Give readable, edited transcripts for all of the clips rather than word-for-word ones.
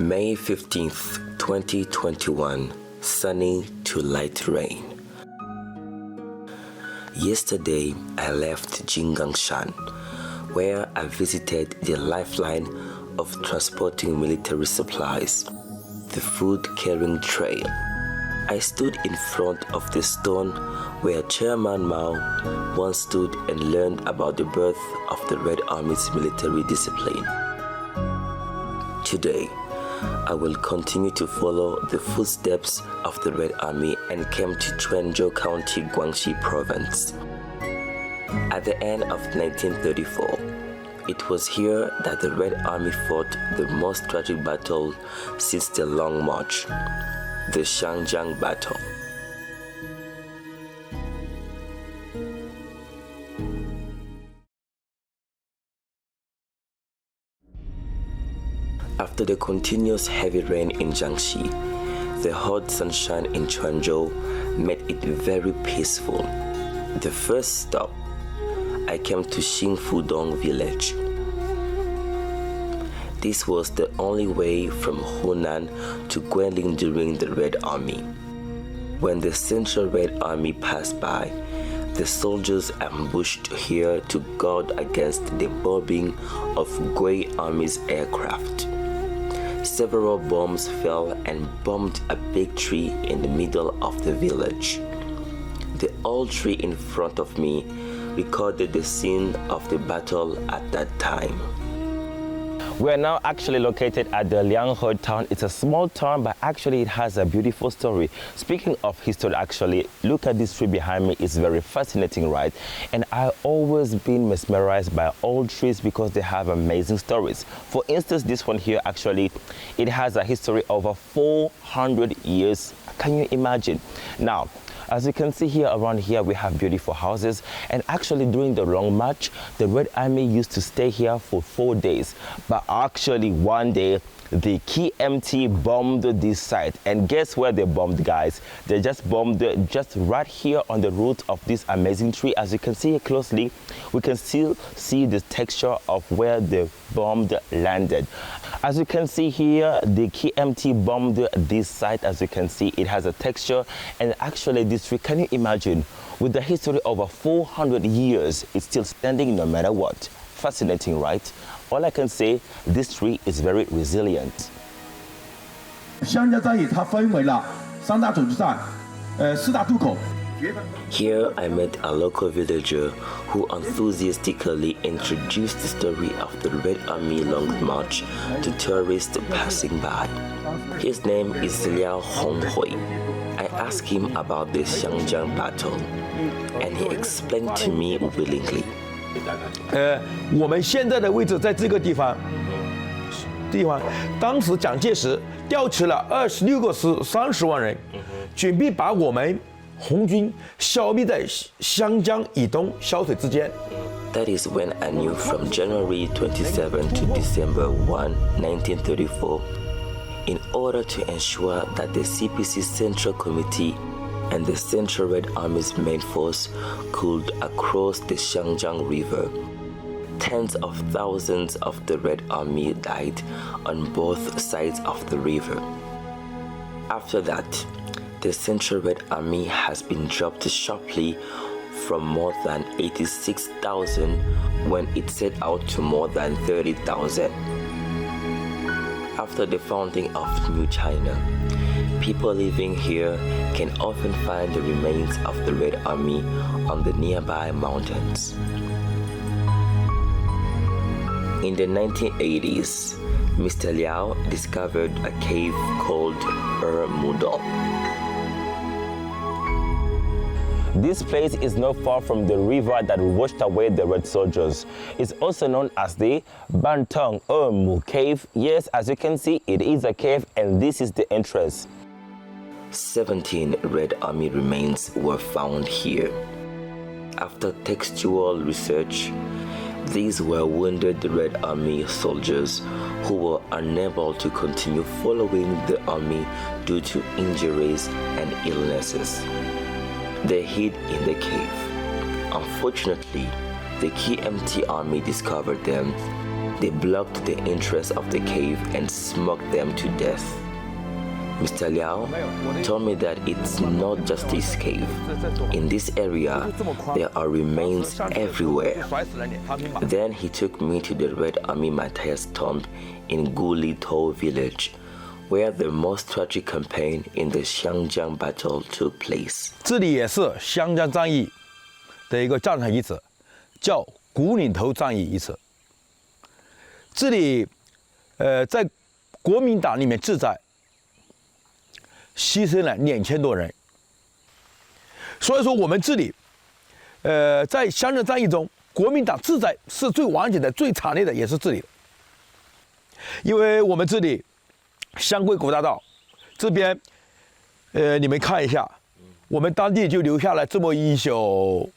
May 15th, 2021, sunny to light rain. Yesterday, I left Jinggangshan, where I visited the lifeline of transporting military supplies, the food-carrying trail. I stood in front of the stone where Chairman Mao once stood and learned about the birth of the Red Army's military discipline. Today, I will continue to follow the footsteps of the Red Army and came to Quanzhou County, Guangxi Province. At the end of 1934, it was here that the Red Army fought the most tragic battle since the Long March, the Xiangyang Battle. After the continuous heavy rain in Jiangxi, the hot sunshine in Quanzhou made it very peaceful. The first stop, I came to Xingfudong village. This was the only way from Hunan to Guilin during the Red Army. When the Central Red Army passed by, the soldiers ambushed here to guard against the bombing of Gui Army's aircraft. Several bombs fell and bombed a big tree in the middle of the village. The old tree in front of me recorded the scene of the battle at that time. We are now actually located at the Lianghe town. It's a small town, but actually it has a beautiful story. Speaking of history, actually, look at this tree behind me. It's very fascinating, right? And I've always been mesmerized by old trees because they have amazing stories. For instance, this one here, actually, it has a history over 400 years. Can you imagine? Now, as you can see here, around here, we have beautiful houses. And actually, during the Long March, the Red Army used to stay here for 4 days. But actually, one day, the KMT bombed this site. And guess where they bombed, guys? They just bombed just right here on the root of this amazing tree. As you can see here closely, we can still see the texture of where the bomb landed. As you can see here, the KMT bombed this site. As you can see, it has a texture. And actually, this tree, can you imagine? With the history over 400 years, it's still standing no matter what. Fascinating, right? All I can say, this tree is very resilient. Here I met a local villager who enthusiastically introduced the story of the Red Army Long March to tourists passing by. His name is Liao Honghui. I asked him about the Xiangyang battle, and he explained to me willingly. 我们现在的位置在这个地方，当时蒋介石调集了26个师30万人，准备把我们红军消灭在湘江以东小水之间。 That is when I knew from January 27 to December 1, 1934, in order to ensure that the CPC Central Committee and the Central Red Army's main force could cross the Xiangyang River. Tens of thousands of the Red Army died on both sides of the river. After that, the Central Red Army has been dropped sharply from more than 86,000 when it set out to more than 30,000. After the founding of New China, people living here can often find the remains of the Red Army on the nearby mountains. In the 1980s, Mr. Liao discovered a cave called Mudong. This place is not far from the river that washed away the Red soldiers. It's also known as the Bantong Mu Cave. Yes, as you can see, it is a cave, and this is the entrance. 17 Red Army remains were found here. After textual research, these were wounded Red Army soldiers who were unable to continue following the army due to injuries and illnesses. They hid in the cave. Unfortunately, the KMT army discovered them They blocked the entrance of the cave and smoked them to death. Mr. Liao told me that it's not just this cave. In this area, there are remains everywhere. Then he took me to the Red Army martyrs' tomb in Guizhou village, where the most tragic campaign in the Xiangjiang battle took place. 这里也是湘江战役的一个战场遗址，叫古岭头战役遗址。这里，在国民党里面志在牺牲了2000多人。所以说，我们这里，在湘江战役中，国民党志在是最完整的、最惨烈的，也是这里。因为我们这里湘桂古大道这边，你们看一下，我们当地就留下了这么一首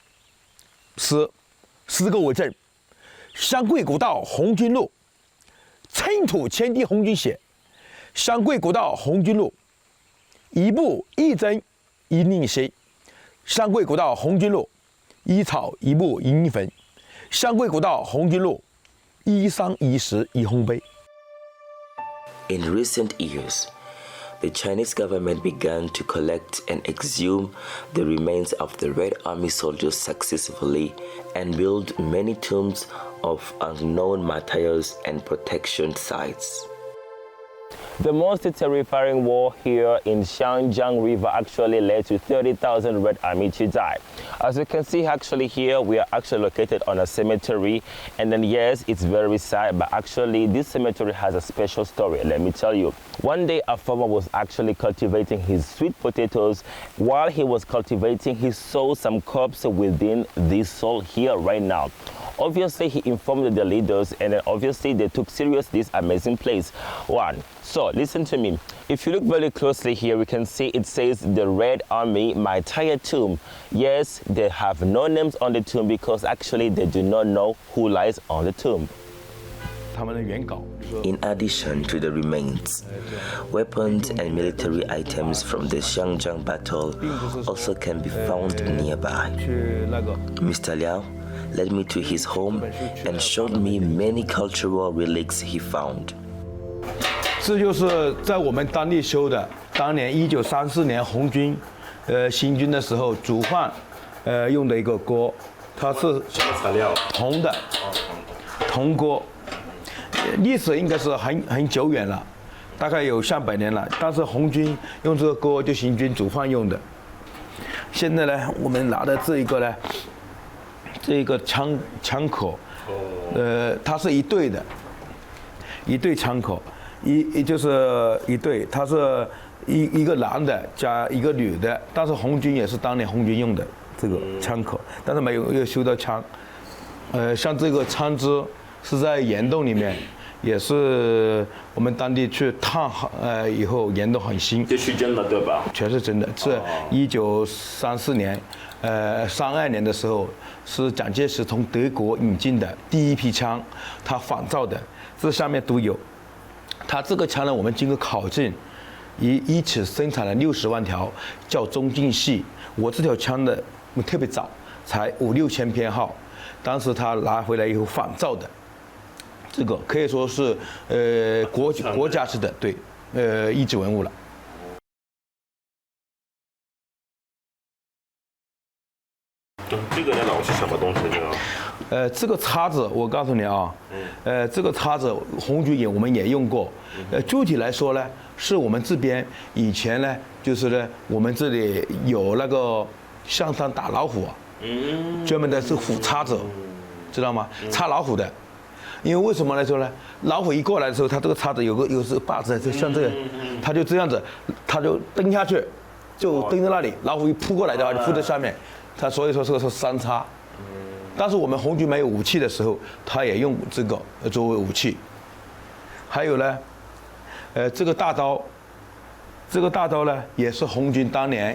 诗歌为证：湘桂古道红军路，尘土千滴红军血。湘桂古道红军路，一步一针一令心。湘桂古道红军路，一草一木一坟。湘桂古道红军路，一山一石一烘焙。In recent years, the Chinese government began to collect and exhume the remains of the Red Army soldiers successfully and build many tombs of unknown martyrs and protection sites. The most terrifying war here in Xiangjiang River actually led to 30,000 Red Army to die. As you can see actually here, we are actually located on a cemetery, and then yes, it's very sad, but actually this cemetery has a special story, let me tell you. One day a farmer was actually cultivating his sweet potatoes. While he was cultivating, he saw some corpses within this soil here right now. Obviously, he informed the leaders, and then obviously they took serious this amazing place. So listen to me. If you look very closely here, we can see it says the Red Army martyr tomb. Yes, they have no names on the tomb because actually they do not know who lies on the tomb. In addition to the remains, weapons and military items from the Xiangjiang battle also can be found nearby. Mr. Liao led me to his home and showed me many cultural relics he found. 这就是在我们当地修的，当年1934年红军，行军的时候煮饭，用的一个锅，它是什么材料？铜的，铜锅，历史应该是很久远了，大概有上百年了。但是红军用这个锅就行军煮饭用的。现在呢，我们拿的这一个呢，这一个枪口，它是一对的，一对枪口。就是一对，它是一个男的加一个女的，但是红军也是当年红军用的这个枪口，但是没有修到枪。像这个枪支是在岩洞里面，也是我们当地去探以后岩洞很新。这是真的对吧？全是真的。这1934年，32年的时候是蒋介石从德国引进的第一批枪，他仿造的，这上面都有。它这个枪呢，我们经过考证，一起生产了60万条，叫中径系。我这条枪的特别早，才5、6千编号，当时他拿回来以后仿造的，这个可以说是国家式的对，一级文物了。这个老是什么东西呢？这个叉子，我告诉你啊，这个叉子红军我们也用过。具体来说呢，是我们这边以前呢，就是呢，我们这里有那个象山打老虎啊，专门的是虎叉子，知道吗？叉老虎的。因为为什么来说呢？老虎一过来的时候，它这个叉子有是把子，就像这个，它就这样子，它就蹬下去，就蹬在那里。老虎一扑过来的话，就扑在下面。它所以说这个是三叉。但是我们红军没有武器的时候，他也用这个作为武器。还有呢，这个大刀，这个大刀呢也是红军当年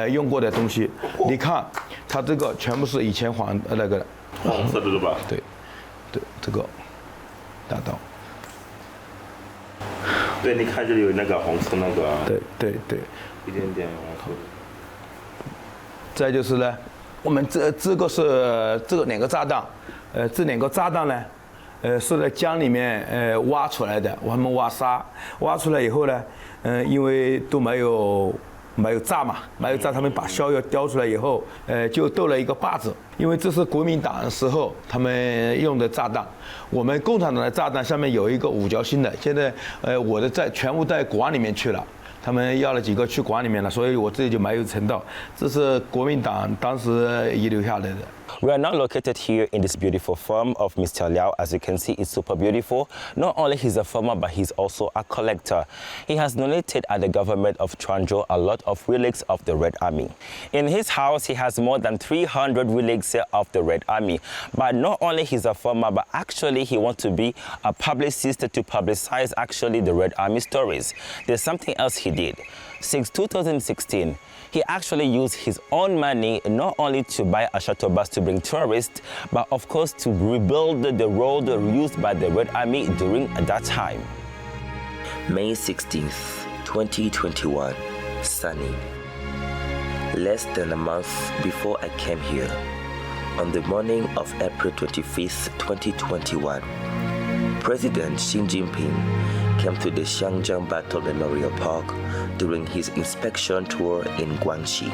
用过的东西。你看，它这个全部是以前那个黄色的对吧？对，这个大刀。对，你看这里有那个红色那个。对，一点点红色。再就是呢。我们这个是这个2个炸弹，这2个炸弹呢，是在江里面挖出来的，我们挖沙，挖出来以后呢，因为都没有炸嘛，没有炸，他们把硝药叼出来以后，就斗了一个坝子，因为这是国民党的时候他们用的炸弹，我们共产党的炸弹上面有一个五角星的，现在我的全部在馆里面去了。他们要了几个去馆里面了，所以我自己就没有成到。这是国民党当时遗留下来的。We are now located here in this beautiful farm of Mr. Liao. As you can see, it's super beautiful. Not only he's a farmer, but he's also a collector. He has donated at the government of Quanzhou a lot of relics of the Red Army. In his house, he has more than 300 relics of the Red Army. But not only he's a farmer, but actually he wants to be a publicist to publicize actually the Red Army stories. There's something else he did. Since 2016, he actually used his own money not only to buy a shuttle bus to bring tourists, but of course to rebuild the road used by the Red Army during that time. May 16th, 2021, sunny. Less than a month before I came here, on the morning of April 25th, 2021, President Xi Jinping came to the Xiangyang Battle Memorial Park during his inspection tour in Guangxi.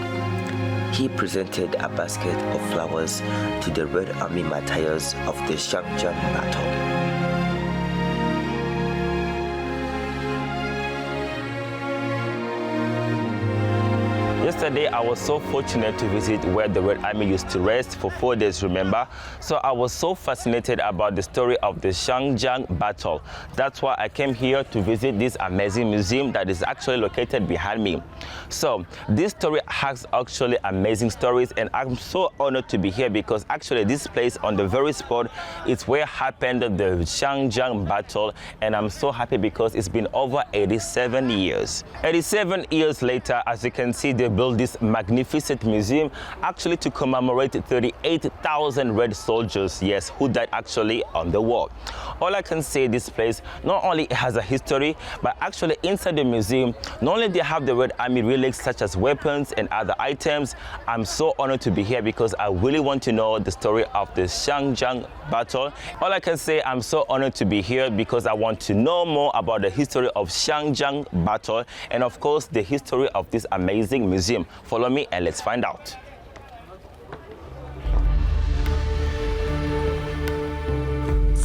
He presented a basket of flowers to the Red Army martyrs of the Xiangyang Battle. Yesterday, I was so fortunate to visit where the Red Army used to rest for 4 days, remember? So I was so fascinated about the story of the Xiangyang battle. That's why I came here to visit this amazing museum that is actually located behind me. So this story has actually amazing stories, and I'm so honored to be here because actually this place on the very spot is where happened the Xiangyang battle, and I'm so happy because it's been over 87 years. 87 years later, as you can see, they built this magnificent museum actually to commemorate 38,000 red soldiers, yes, who died actually on the war. All I can say, this place not only has a history, but actually inside the museum, not only they have the Red Army relics such as weapons and other items. I'm so honored to be here because I really want to know the story of the Xiangyang battle. All I can say, I'm so honored to be here because I want to know more about the history of Xiangyang battle and of course the history of this amazing museum. Follow me and let's find out.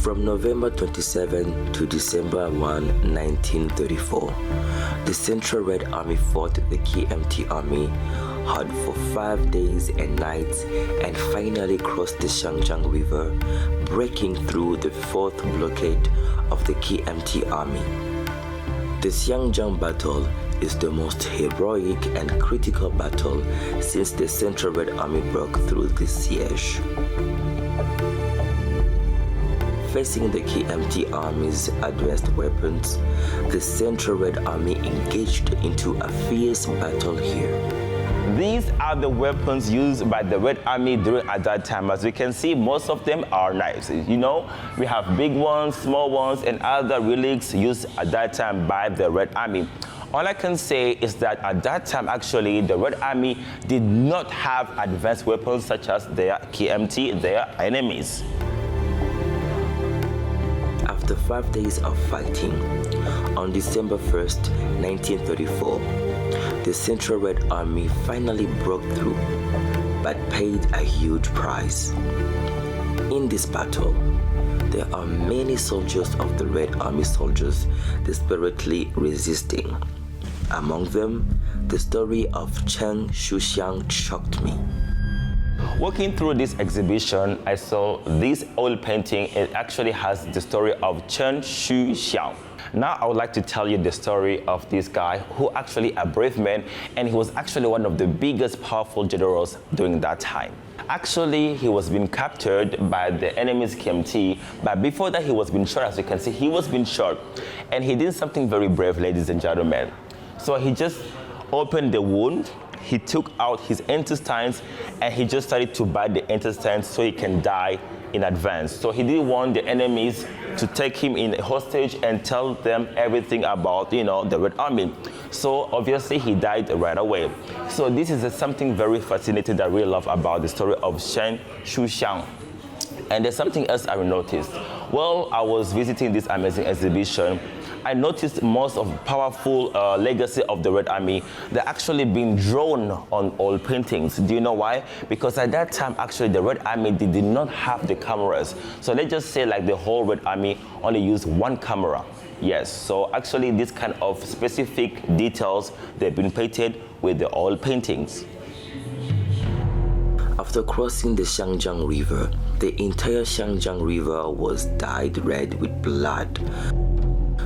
From November 27 to December 1, 1934, the Central Red Army fought the KMT Army hard for 5 days and nights and finally crossed the Xiangyang River, breaking through the fourth blockade of the KMT Army. The Xiangyang battle is the most heroic and critical battle since the Central Red Army broke through the siege. Facing the KMT Army's advanced weapons, the Central Red Army engaged into a fierce battle here. These are the weapons used by the Red Army during at that time. As you can see, most of them are knives. You know, we have big ones, small ones, and other relics used at that time by the Red Army. All I can say is that at that time, actually, the Red Army did not have advanced weapons such as their KMT, their enemies. After 5 days of fighting, on December 1st, 1934, the Central Red Army finally broke through, but paid a huge price. In this battle, there are many soldiers of the Red Army soldiers desperately resisting. Among them, the story of Chen Shuxiang shocked me. Walking through this exhibition, I saw this oil painting. It actually has the story of Chen Shuxiang. Now I would like to tell you the story of this guy who actually a brave man, and he was actually one of the biggest powerful generals during that time. Actually, he was being captured by the enemy's KMT, but before that he was being shot. As you can see, he was being shot, and he did something very brave, ladies and gentlemen. So he just opened the wound, he took out his intestines, and he just started to bite the intestines so he can die in advance. So he didn't want the enemies to take him in hostage and tell them everything about, the Red Army. So obviously he died right away. So this is something very fascinating that I really love about the story of Chen Shuxiang. And there's something else I noticed. While I was visiting this amazing exhibition, I noticed most of the powerful legacy of the Red Army, they're actually being drawn on oil paintings. Do you know why? Because at that time, actually, the Red Army, they did not have the cameras. So let's just say like the whole Red Army only used one camera. Yes, so actually this kind of specific details, they've been painted with the oil paintings. After crossing the Xiangjiang River, the entire Xiangjiang River was dyed red with blood,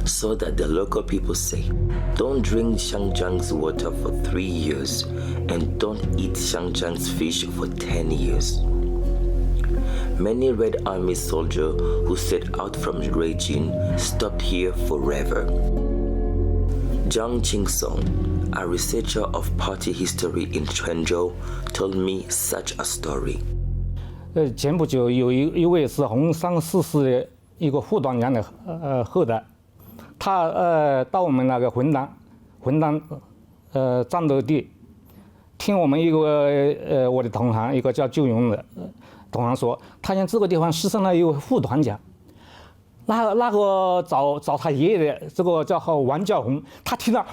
so that the local people say, don't drink Xiangjiang's water for 3 years and don't eat Xiangjiang's fish for 10 years. Many Red Army soldiers who set out from Ruijin stopped here forever. Zhang Qingsong, a researcher of party history in Quanzhou, told me such a story. 前不久有一位是洪桑逝世的一个护党员的后代，他到我们那个浑南战斗地，听我们一个我的同行，一个叫救勇的同行说，他见这个地方牺牲了一位副团长，那个找他爷爷的这个叫王教红，他听了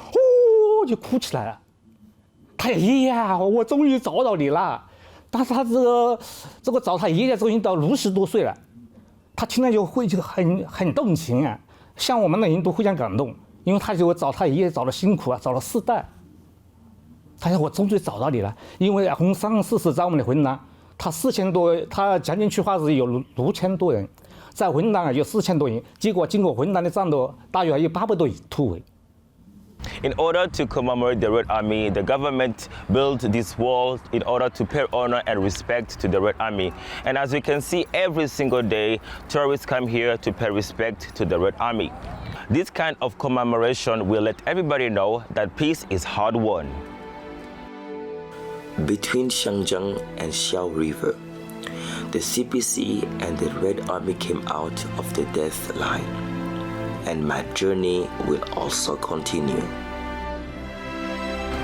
就哭起来了，他说爷爷啊，我终于找到你了。但是他这个找他爷爷都已经到60多岁了，他听了就很动情啊，像我们的人都互相感动，因为他就找他爷爷找了辛苦啊，找了4代。他说我终于找到你了，因为洪桑逝世在我们的浑南，他4000多，他将近去话是有6000多人，在浑南有4000多人，结果经过浑南的战斗，大约还有800多突围。In order to commemorate the Red Army, the government built this wall in order to pay honor and respect to the Red Army. And as you can see, every single day, tourists come here to pay respect to the Red Army. This kind of commemoration will let everybody know that peace is hard won. Between Xiangjiang and Xiao River, the CPC and the Red Army came out of the death line. And my journey will also continue.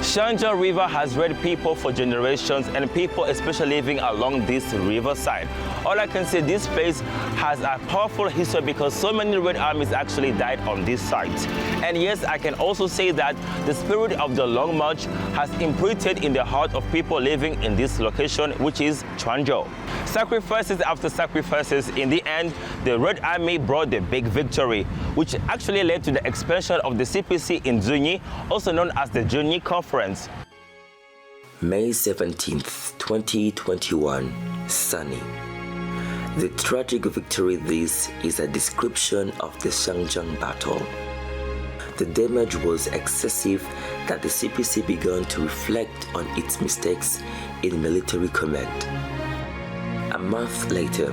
Shaanxi River has red people for generations, and people especially living along this riverside. All I can say, this place has a powerful history because so many Red Armies actually died on this site. And yes, I can also say that the spirit of the Long March has imprinted in the heart of people living in this location, which is Quanzhou. Sacrifices after sacrifices, in the end, the Red Army brought the big victory, which actually led to the expansion of the CPC in Zunyi, also known as the Zunyi Conference. May 17th, 2021, sunny. The tragic victory. This is a description of the Xiangjiang battle. The damage was excessive that the CPC began to reflect on its mistakes in military command. A month later,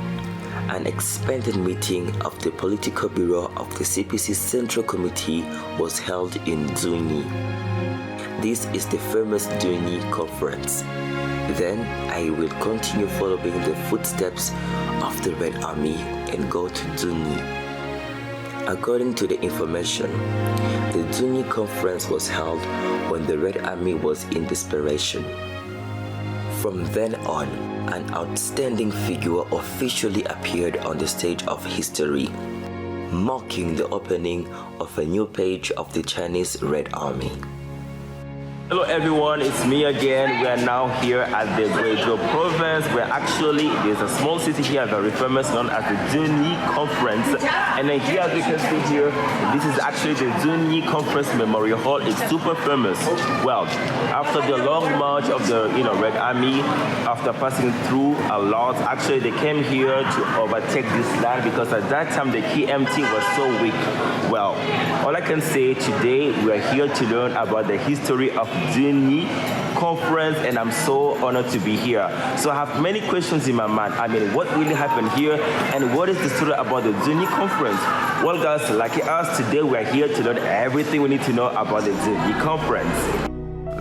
an expanded meeting of the Political Bureau of the CPC Central Committee was held in Zunyi. This is the famous Zunyi Conference. Then I will continue following the footsteps of the Red Army and go to Zunyi. According to the information, the Zunyi Conference was held when the Red Army was in desperation. From then on, an outstanding figure officially appeared on the stage of history, marking the opening of a new page of the Chinese Red Army. Hello everyone, it's me again. We are now here at the Guizhou Province, where actually there's a small city here, very famous, known as the Zunyi Conference. And then here, as you can see here, this is actually the Zunyi Conference Memorial Hall. It's super famous. Well, after the long march of the Red Army, after passing through a lot, actually they came here to overtake this land because at that time the KMT was so weak. Well, all I can say today, we are here to learn about the history of Zunyi Conference, and I'm so honored to be here. So I have many questions in my mind. I mean, what really happened here, and what is the story about the Zunyi Conference? Well, guys, like us, today we are here to learn everything we need to know about the Zunyi Conference.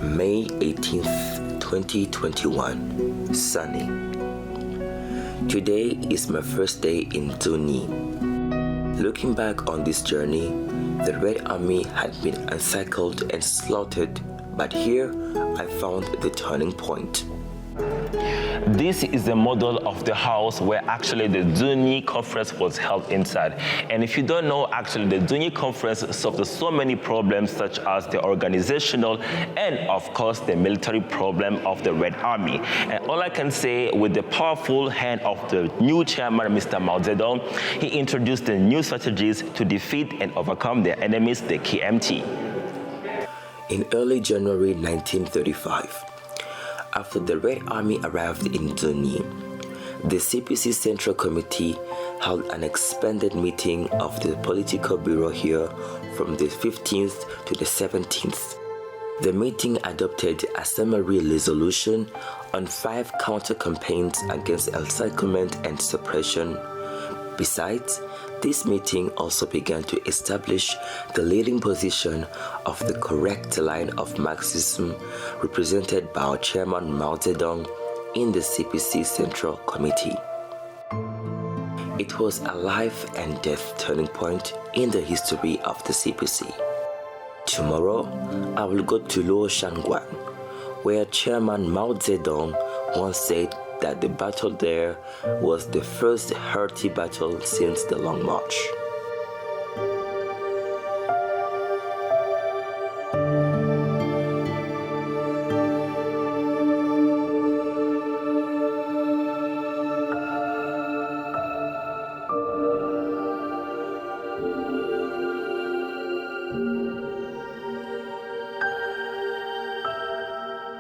May 18th, 2021, sunny. Today is my first day in Zunyi. Looking back on this journey, the Red Army had been encircled and slaughtered, but here I found the turning point. This is the model of the house where actually the Zunyi Conference was held inside. And if you don't know, actually the Zunyi Conference solved so many problems such as the organizational and of course the military problem of the Red Army. And all I can say, with the powerful hand of the new chairman, Mr. Mao Zedong, he introduced the new strategies to defeat and overcome their enemies, the KMT. In early January 1935, after the Red Army arrived in Zunyi, the CPC Central Committee held an expanded meeting of the Political Bureau here from the 15th to the 17th. The meeting adopted a summary resolution on 5 counter-campaigns against encirclement and suppression. Besides, this meeting also began to establish the leading position of the correct line of Marxism represented by our chairman Mao Zedong in the CPC Central Committee. It was a life and death turning point in the history of the CPC. Tomorrow, I will go to Luoshangguan, where Chairman Mao Zedong once said that the battle there was the first hearty battle since the Long March.